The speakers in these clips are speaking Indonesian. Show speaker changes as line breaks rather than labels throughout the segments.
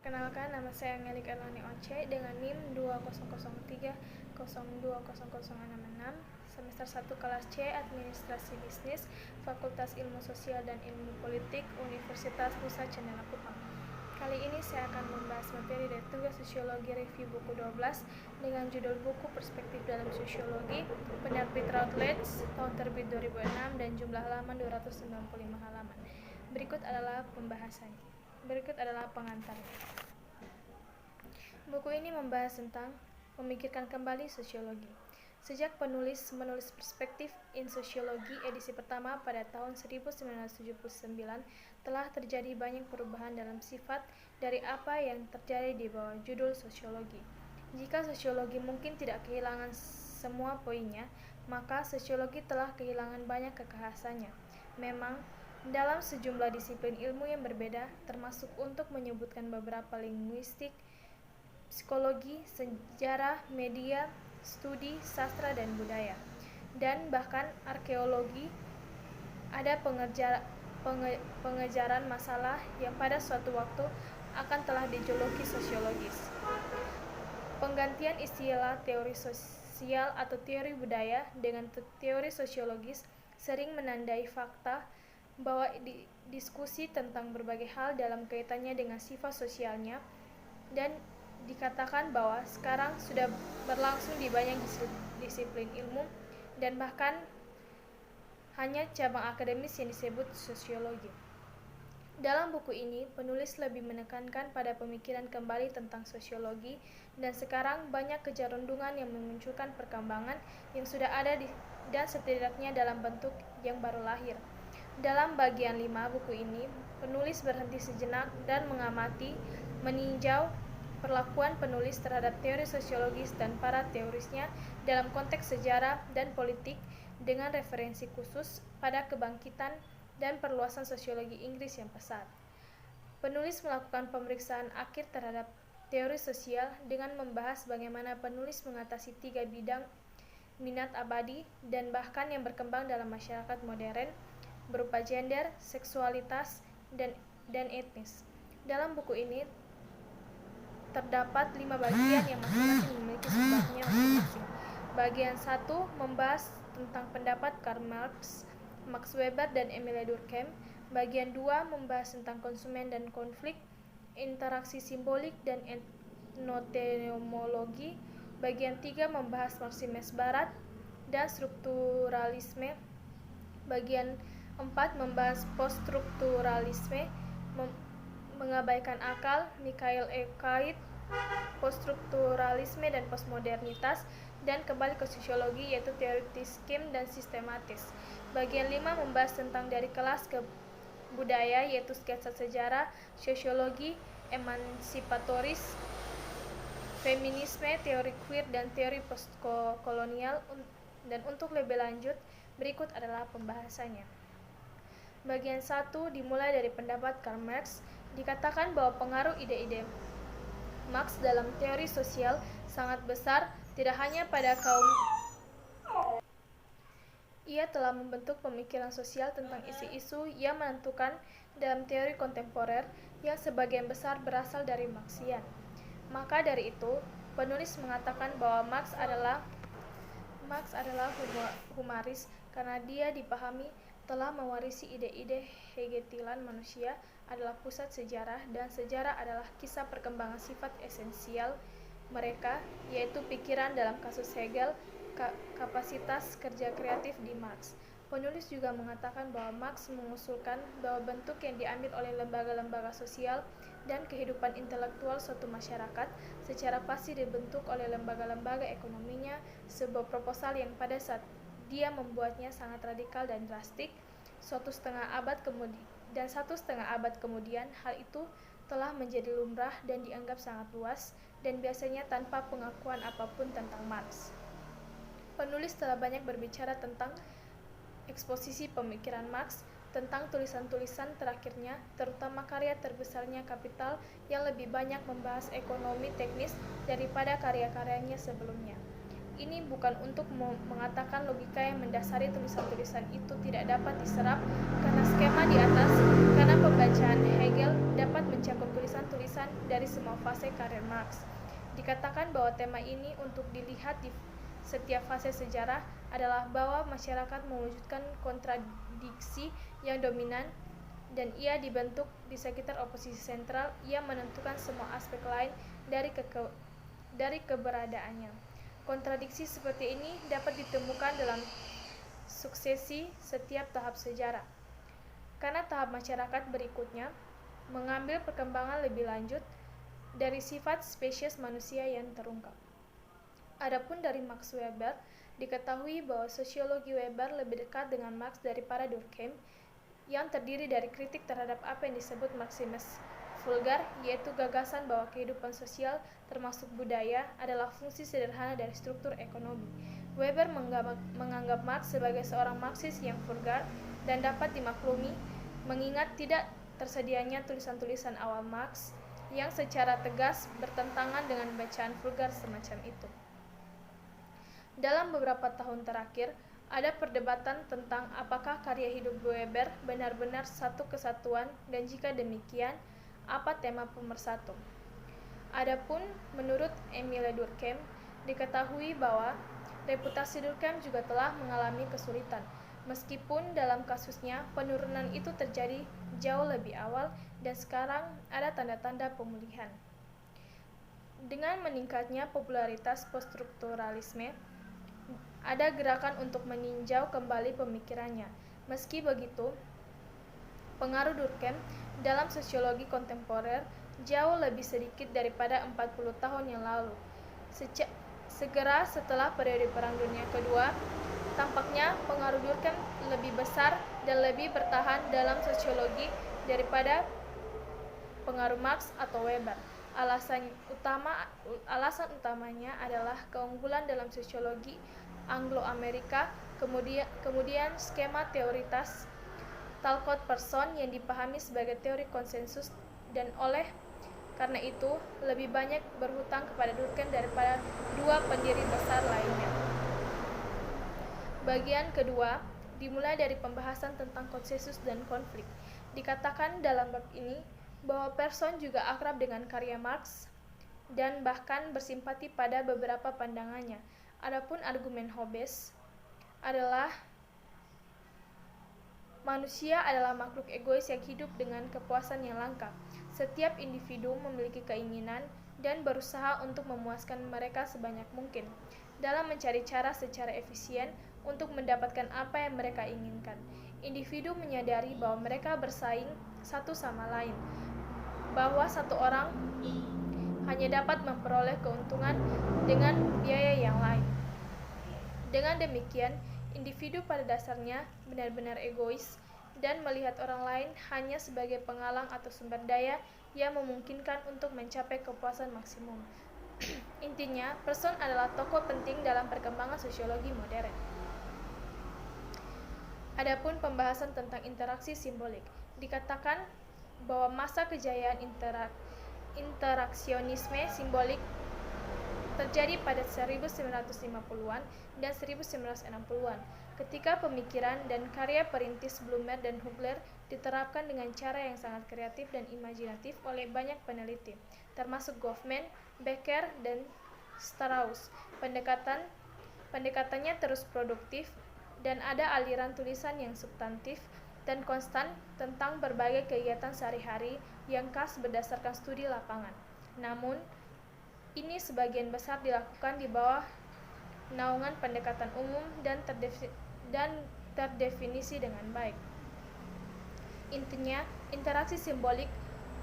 Perkenalkan, nama saya Melik Erlani Once dengan NIM 2003020066, semester 1 kelas C, Administrasi Bisnis, Fakultas Ilmu Sosial dan Ilmu Politik, Universitas Nusa Cendana Kupang. Kali ini saya akan membahas materi dari tugas Sosiologi Review buku 12 dengan judul buku Perspektif dalam Sosiologi, penerbit Routledge, tahun terbit 2006 dan jumlah halaman 295 halaman. Berikut adalah pengantarnya. Buku ini membahas tentang memikirkan kembali sosiologi. Sejak penulis menulis Perspektif in Sociology edisi pertama pada tahun 1979, telah terjadi banyak perubahan dalam sifat dari apa yang terjadi di bawah judul sosiologi. Jika sosiologi mungkin tidak kehilangan semua poinnya, maka sosiologi telah kehilangan banyak kekhasannya. Memang, dalam sejumlah disiplin ilmu yang berbeda, termasuk untuk menyebutkan beberapa linguistik, psikologi, sejarah, media, studi, sastra dan budaya, dan bahkan arkeologi, ada pengejaran masalah yang pada suatu waktu akan telah dijuluki sosiologis. Penggantian istilah teori sosial atau teori budaya dengan teori sosiologis sering menandai fakta bahwa diskusi tentang berbagai hal dalam kaitannya dengan sifat sosialnya, dan dikatakan bahwa sekarang sudah berlangsung di banyak disiplin ilmu dan bahkan hanya cabang akademis yang disebut sosiologi. Dalam buku ini, penulis lebih menekankan pada pemikiran kembali tentang sosiologi, dan sekarang banyak kecerundukan yang memunculkan perkembangan yang sudah ada dan setidaknya dalam bentuk yang baru lahir. Dalam bagian 5 buku ini, penulis berhenti sejenak dan meninjau perlakuan penulis terhadap teori sosiologis dan para teorisnya dalam konteks sejarah dan politik dengan referensi khusus pada kebangkitan dan perluasan sosiologi Inggris yang pesat. Penulis melakukan pemeriksaan akhir terhadap teori sosial dengan membahas bagaimana penulis mengatasi 3 bidang minat abadi dan bahkan yang berkembang dalam masyarakat modern, berupa gender, seksualitas, dan etnis. Dalam buku ini terdapat 5 bagian yang masing-masing memiliki sebabnya masing-masing. Bagian 1 membahas tentang pendapat Karl Marx, Max Weber, dan Emile Durkheim. Bagian 2 membahas tentang konsumen dan konflik, interaksi simbolik, dan etnoteomologi. Bagian 3 membahas Marxisme Barat dan strukturalisme. Bagian 4 membahas poststrukturalisme, mengabaikan akal, Mikhail Kait, poststrukturalisme dan postmodernitas, dan kembali ke sosiologi yaitu teoritiskim dan sistematis. Bagian 5 membahas tentang dari kelas ke budaya yaitu sketsa sejarah, sosiologi, emansipatoris, feminisme, teori queer, dan teori postkolonial. Dan untuk lebih lanjut, berikut adalah pembahasannya. Bagian 1 dimulai dari pendapat Karl Marx. Dikatakan bahwa pengaruh ide-ide Marx dalam teori sosial sangat besar, tidak hanya pada kaum. Ia telah membentuk pemikiran sosial tentang isu-isu yang menentukan dalam teori kontemporer yang sebagian besar berasal dari Marxian. Maka dari itu, penulis mengatakan bahwa Marx adalah humanis karena dia dipahami telah mewarisi ide-ide Hegelian. Manusia adalah pusat sejarah dan sejarah adalah kisah perkembangan sifat esensial mereka, yaitu pikiran dalam kasus Hegel, kapasitas kerja kreatif di Marx. Penulis juga mengatakan bahwa Marx mengusulkan bahwa bentuk yang diambil oleh lembaga-lembaga sosial dan kehidupan intelektual suatu masyarakat secara pasti dibentuk oleh lembaga-lembaga ekonominya, sebuah proposal yang pada saat dia membuatnya sangat radikal dan drastik. 1,5 abad kemudian, hal itu telah menjadi lumrah dan dianggap sangat luas, dan biasanya tanpa pengakuan apapun tentang Marx. Penulis telah banyak berbicara tentang eksposisi pemikiran Marx, tentang tulisan-tulisan terakhirnya, terutama karya terbesarnya Kapital yang lebih banyak membahas ekonomi teknis daripada karya-karyanya sebelumnya. Ini bukan untuk mengatakan logika yang mendasari tulisan-tulisan itu tidak dapat diserap karena skema di atas, karena pembacaan Hegel dapat mencakup tulisan-tulisan dari semua fase karir Marx. Dikatakan bahwa tema ini untuk dilihat di setiap fase sejarah adalah bahwa masyarakat mewujudkan kontradiksi yang dominan dan ia dibentuk di sekitar oposisi sentral yang menentukan semua aspek lain dari keberadaannya. Kontradiksi seperti ini dapat ditemukan dalam suksesi setiap tahap sejarah. Karena tahap masyarakat berikutnya mengambil perkembangan lebih lanjut dari sifat spesies manusia yang terungkap. Adapun dari Max Weber, diketahui bahwa sosiologi Weber lebih dekat dengan Marx daripada Durkheim, yang terdiri dari kritik terhadap apa yang disebut Marxisme vulgar, yaitu gagasan bahwa kehidupan sosial, termasuk budaya, adalah fungsi sederhana dari struktur ekonomi. Weber menganggap Marx sebagai seorang Marxis yang vulgar dan dapat dimaklumi, mengingat tidak tersedianya tulisan-tulisan awal Marx yang secara tegas bertentangan dengan bacaan vulgar semacam itu. Dalam beberapa tahun terakhir, ada perdebatan tentang apakah karya hidup Weber benar-benar satu kesatuan dan jika demikian, apa tema pemersatu. Adapun menurut Emile Durkheim, diketahui bahwa reputasi Durkheim juga telah mengalami kesulitan, meskipun dalam kasusnya penurunan itu terjadi jauh lebih awal dan sekarang ada tanda-tanda pemulihan. Dengan meningkatnya popularitas poststrukturalisme, ada gerakan untuk meninjau kembali pemikirannya. Meski begitu, pengaruh Durkheim dalam sosiologi kontemporer jauh lebih sedikit daripada 40 tahun yang lalu. Segera setelah periode Perang Dunia Kedua, tampaknya pengaruh Durkheim lebih besar dan lebih bertahan dalam sosiologi daripada pengaruh Marx atau Weber. Alasan utamanya adalah keunggulan dalam sosiologi Anglo-Amerika, kemudian skema teoritas Talcott-Persson yang dipahami sebagai teori konsensus dan oleh karena itu lebih banyak berhutang kepada Durkheim daripada dua pendiri besar lainnya. Bagian kedua dimulai dari pembahasan tentang konsensus dan konflik. Dikatakan dalam bab ini bahwa Persson juga akrab dengan karya Marx dan bahkan bersimpati pada beberapa pandangannya. Adapun argumen Hobbes adalah manusia adalah makhluk egois yang hidup dengan kepuasan yang langka. Setiap individu memiliki keinginan dan berusaha untuk memuaskan mereka sebanyak mungkin dalam mencari cara secara efisien untuk mendapatkan apa yang mereka inginkan. Individu menyadari bahwa mereka bersaing satu sama lain, bahwa satu orang hanya dapat memperoleh keuntungan dengan biaya yang lain. Dengan demikian, individu pada dasarnya benar-benar egois dan melihat orang lain hanya sebagai penghalang atau sumber daya yang memungkinkan untuk mencapai kepuasan maksimum. Intinya, Persson adalah tokoh penting dalam perkembangan sosiologi modern. Adapun pembahasan tentang interaksi simbolik, dikatakan bahwa masa kejayaan interaksionisme simbolik terjadi pada 1950-an dan 1960-an, ketika pemikiran dan karya perintis Blumer dan Hugler diterapkan dengan cara yang sangat kreatif dan imajinatif oleh banyak peneliti, termasuk Goffman, Becker, dan Strauss. Pendekatannya terus produktif, dan ada aliran tulisan yang substantif dan konstan tentang berbagai kegiatan sehari-hari yang khas berdasarkan studi lapangan. Namun, ini sebagian besar dilakukan di bawah naungan pendekatan umum dan terdefinisi dengan baik. Intinya, interaksi simbolik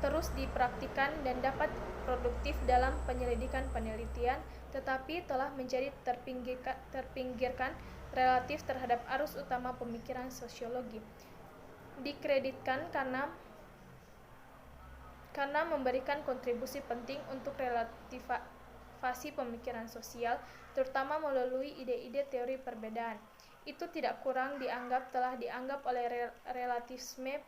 terus dipraktikkan dan dapat produktif dalam penyelidikan penelitian, tetapi telah menjadi terpinggirkan relatif terhadap arus utama pemikiran sosiologi. Dikreditkan karena memberikan kontribusi penting untuk relativasi pemikiran sosial, terutama melalui ide-ide teori perbedaan. Itu tidak kurang telah dianggap oleh relativisme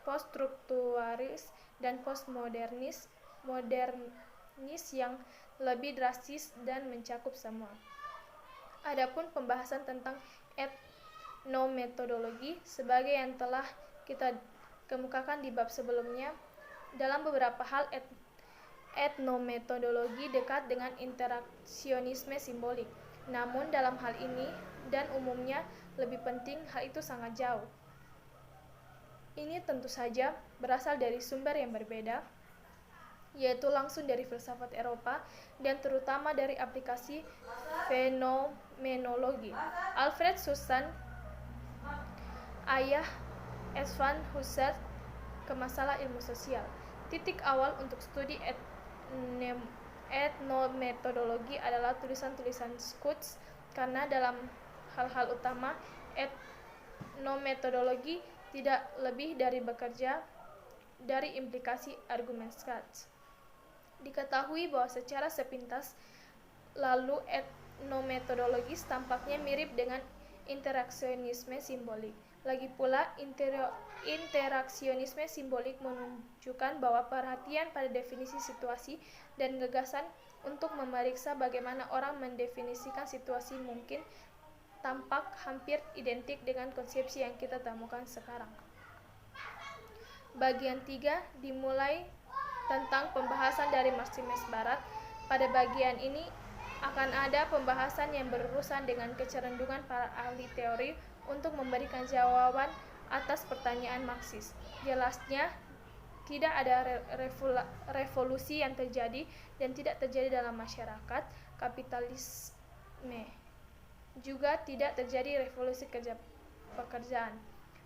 poststrukturis dan postmodernis yang lebih drastis dan mencakup semua. Adapun pembahasan tentang etnometodologi sebagai yang telah kita kemukakan di bab sebelumnya, dalam beberapa hal etnometodologi dekat dengan interaksionisme simbolik. Namun dalam hal ini dan umumnya lebih penting hal itu sangat jauh. Ini tentu saja berasal dari sumber yang berbeda, yaitu langsung dari filsafat Eropa dan terutama dari aplikasi fenomenologi. Alfred Sussan, ayah Van Husserl, ke masalah ilmu sosial. Titik awal untuk studi etnometodologi adalah tulisan-tulisan Schutz, karena dalam hal-hal utama etnometodologi tidak lebih dari bekerja dari implikasi argumen Schutz. Diketahui bahwa secara sepintas lalu etnometodologis tampaknya mirip dengan interaksionisme simbolik. Lagi pula, interaksionisme simbolik menunjukkan bahwa perhatian pada definisi situasi dan gagasan untuk memeriksa bagaimana orang mendefinisikan situasi mungkin tampak hampir identik dengan konsepsi yang kita temukan sekarang. Bagian 3 dimulai tentang pembahasan dari Maximus Barat. Pada bagian ini akan ada pembahasan yang berurusan dengan kecerdasan para ahli teori untuk memberikan jawaban atas pertanyaan Marxis. Jelasnya, tidak ada revolusi yang terjadi dan tidak terjadi dalam masyarakat kapitalisme. Juga tidak terjadi revolusi pekerjaan.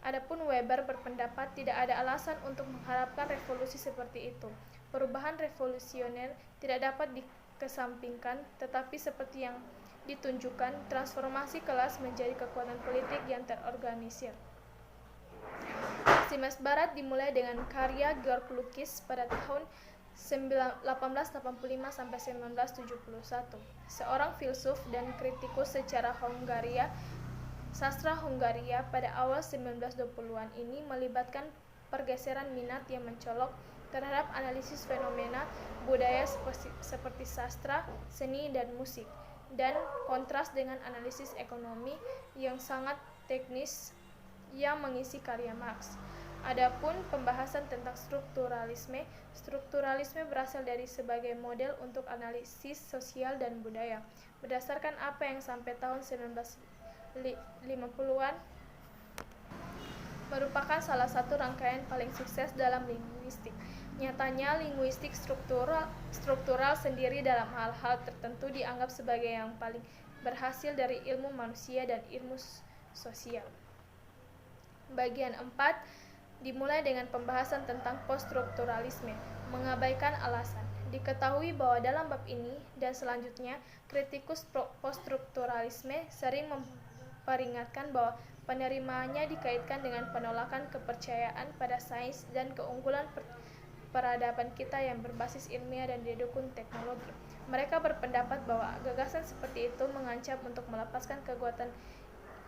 Adapun Weber berpendapat tidak ada alasan untuk mengharapkan revolusi seperti itu. Perubahan revolusioner tidak dapat dikesampingkan, tetapi seperti yang ditunjukkan, transformasi kelas menjadi kekuatan politik yang terorganisir. Maximus Barat dimulai dengan karya Georg Lukács pada tahun 1885–1971. Seorang filsuf dan kritikus sejarah Hongaria. Sastra Hongaria pada awal 1920-an ini melibatkan pergeseran minat yang mencolok terhadap analisis fenomena budaya seperti sastra, seni, dan musik, dan kontras dengan analisis ekonomi yang sangat teknis yang mengisi karya Marx. Adapun pembahasan tentang strukturalisme berasal dari sebagai model untuk analisis sosial dan budaya, berdasarkan apa yang sampai tahun 1950-an merupakan salah satu rangkaian paling sukses dalam linguistik. Nyatanya, linguistik struktural sendiri dalam hal-hal tertentu dianggap sebagai yang paling berhasil dari ilmu manusia dan ilmu sosial. Bagian 4 dimulai dengan pembahasan tentang poststrukturalisme, mengabaikan alasan. Diketahui bahwa dalam bab ini dan selanjutnya, kritikus poststrukturalisme sering memperingatkan bahwa penerimaannya dikaitkan dengan penolakan kepercayaan pada sains dan keunggulan peradaban kita yang berbasis ilmiah dan didukung teknologi. Mereka berpendapat bahwa gagasan seperti itu mengancam untuk melepaskan kekuatan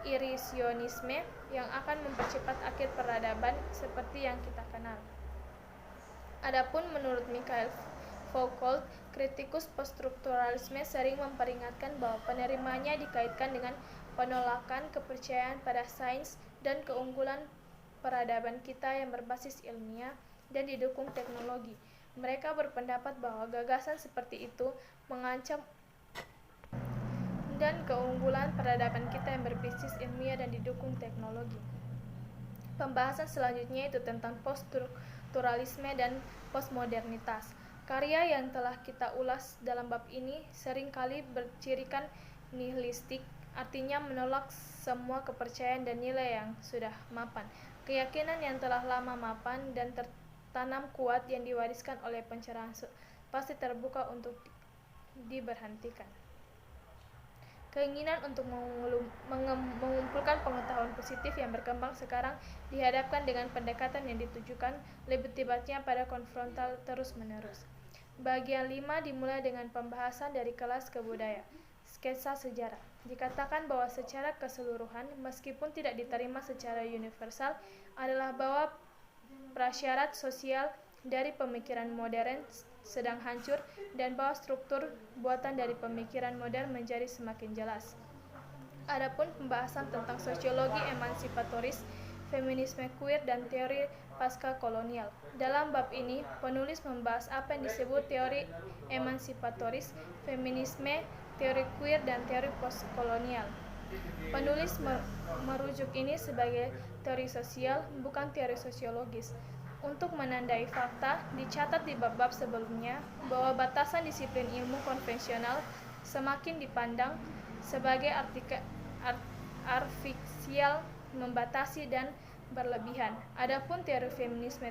irisionisme yang akan mempercepat akhir peradaban seperti yang kita kenal. Adapun menurut Mikhail Foucault, kritikus poststrukturalisme sering memperingatkan bahwa penerimaannya dikaitkan dengan penolakan kepercayaan pada sains dan keunggulan peradaban kita yang berbasis ilmiah dan didukung teknologi. Mereka berpendapat bahwa gagasan seperti itu mengancam dan keunggulan peradaban kita yang berbasis ilmiah dan didukung teknologi. Pembahasan selanjutnya itu tentang poststrukturalisme dan postmodernitas. Karya yang telah kita ulas dalam bab ini seringkali bercirikan nihilistik, artinya menolak semua kepercayaan dan nilai yang sudah mapan. Keyakinan yang telah lama mapan dan tertanam kuat yang diwariskan oleh pencerahan pasti terbuka untuk diberhentikan. Keinginan untuk mengumpulkan pengetahuan positif yang berkembang sekarang dihadapkan dengan pendekatan yang ditujukan lebih tepatnya pada konfrontal terus-menerus. Bagian 5 dimulai dengan pembahasan dari kelas ke budaya. Sketsa sejarah. Dikatakan bahwa secara keseluruhan, meskipun tidak diterima secara universal, adalah bahwa prasyarat sosial dari pemikiran modern sedang hancur dan bahwa struktur buatan dari pemikiran modern menjadi semakin jelas. Adapun pembahasan tentang sosiologi emansipatoris, feminisme queer, dan teori pasca kolonial. Dalam bab ini, penulis membahas apa yang disebut teori emansipatoris, feminisme, teori queer, dan teori postkolonial. Penulis merujuk ini sebagai teori sosial, bukan teori sosiologis. Untuk menandai fakta, dicatat di bab-bab sebelumnya bahwa batasan disiplin ilmu konvensional semakin dipandang sebagai artifisial, membatasi, dan berlebihan. Adapun teori feminisme,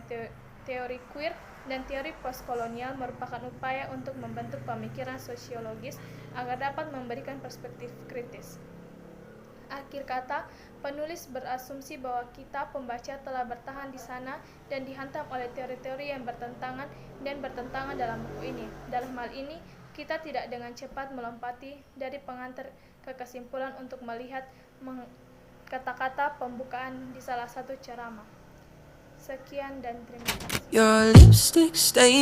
teori queer, dan teori postkolonial merupakan upaya untuk membentuk pemikiran sosiologis agar dapat memberikan perspektif kritis. Akhir kata, penulis berasumsi bahwa kita pembaca telah bertahan di sana dan dihantam oleh teori-teori yang bertentangan dalam buku ini. Dalam hal ini, kita tidak dengan cepat melompati dari pengantar ke kesimpulan untuk melihat kata-kata pembukaan di salah satu ceramah. Sekian dan terima kasih.